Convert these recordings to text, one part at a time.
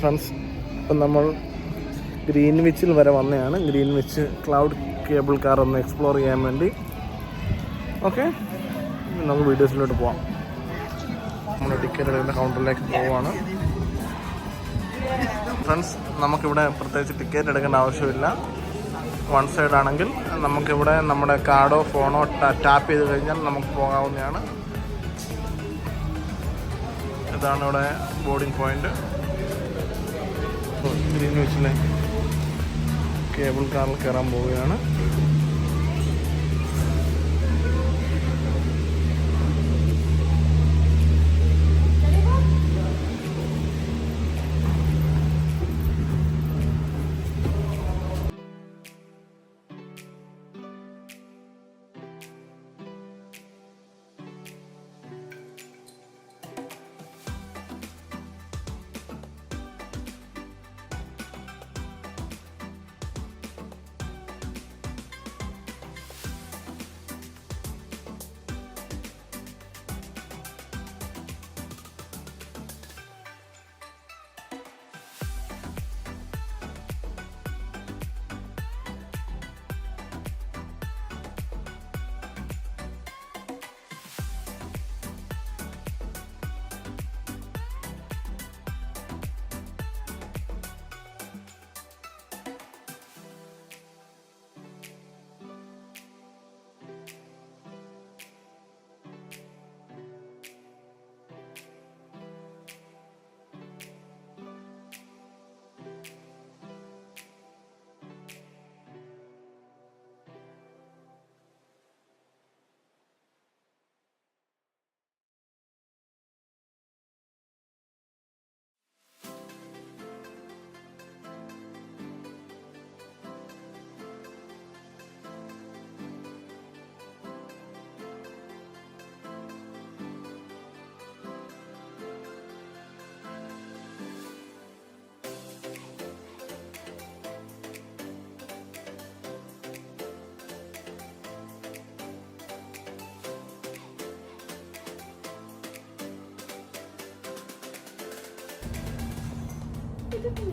Friends, ഇപ്പം നമ്മൾ ഗ്രീൻവിച്ചിൽ വരെ വന്നതാണ്. ഗ്രീൻവിച്ച് ക്ലൗഡ് കേബിൾ കാർ ഒന്ന് എക്സ്പ്ലോർ ചെയ്യാൻ വേണ്ടി. ഓക്കെ, നമുക്ക് വീഡിയോസിലോട്ട് പോവാം. നമ്മൾ ടിക്കറ്റ് എടുക്കുന്ന കൗണ്ടറിലേക്ക് പോവുകയാണ്. ഫ്രണ്ട്സ്, നമുക്കിവിടെ പ്രത്യേകിച്ച് ടിക്കറ്റ് എടുക്കേണ്ട ആവശ്യമില്ല. വൺ സൈഡ് ആണെങ്കിൽ നമുക്കിവിടെ നമ്മുടെ കാർഡോ ഫോണോ ടാപ്പ് ചെയ്ത് കഴിഞ്ഞാൽ നമുക്ക് പോകാവുന്നതാണ്. ഇതാണ് ഇവിടെ ബോർഡിംഗ് പോയിന്റ്. ഗ്രീൻവിച്ചിലെ കേബിൾ കാറിൽ കയറാൻ പോവുകയാണ്.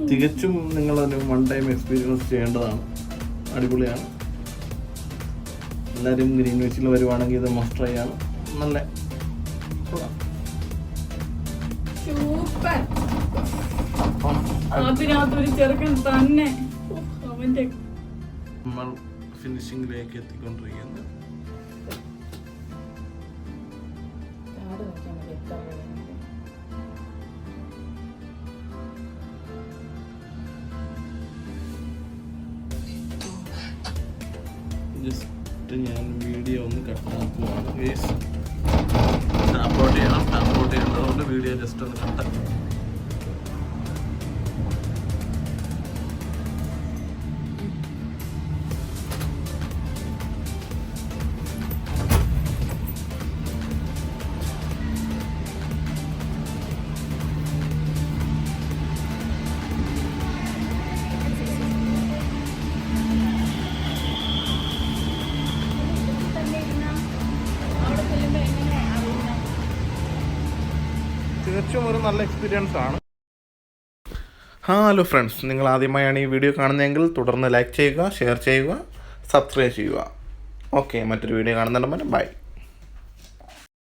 തികച്ചും നിങ്ങളൊരു വൺ ടൈം എക്സ്പീരിയൻസ് ചെയ്യേണ്ടതാണ്. അടിപൊളിയാണ്. എല്ലാവരും ഗ്രീൻവിച്ചിൽ വരുവാണെങ്കിൽ ഇത് മസ്റ്റ് ട്രൈ ആണ്. നല്ല നമ്മൾ ഫിനിഷിംഗിലേക്ക് എത്തിക്കൊണ്ടിരിക്കുന്നത്. ജസ്റ്റ് ഞാൻ വീഡിയോ ഒന്ന് കട്ടാക്കുകയാണ്. അപ്ലോഡ് ചെയ്യേണ്ടതുകൊണ്ട് വീഡിയോ ജസ്റ്റ് ഒന്ന് കട്ടാക്കി. തികച്ചും ഒരു നല്ല എക്സ്പീരിയൻസ് ആണ്. ഹലോ ഫ്രണ്ട്സ്, നിങ്ങൾ ആദ്യമായാണ് ഈ വീഡിയോ കാണുന്നതെങ്കിൽ തുടർന്ന് ലൈക്ക് ചെയ്യുക, ഷെയർ ചെയ്യുക, സബ്സ്ക്രൈബ് ചെയ്യുക. ഓക്കെ, മറ്റൊരു വീഡിയോ കാണുന്നുണ്ടെങ്കിൽ ബൈ.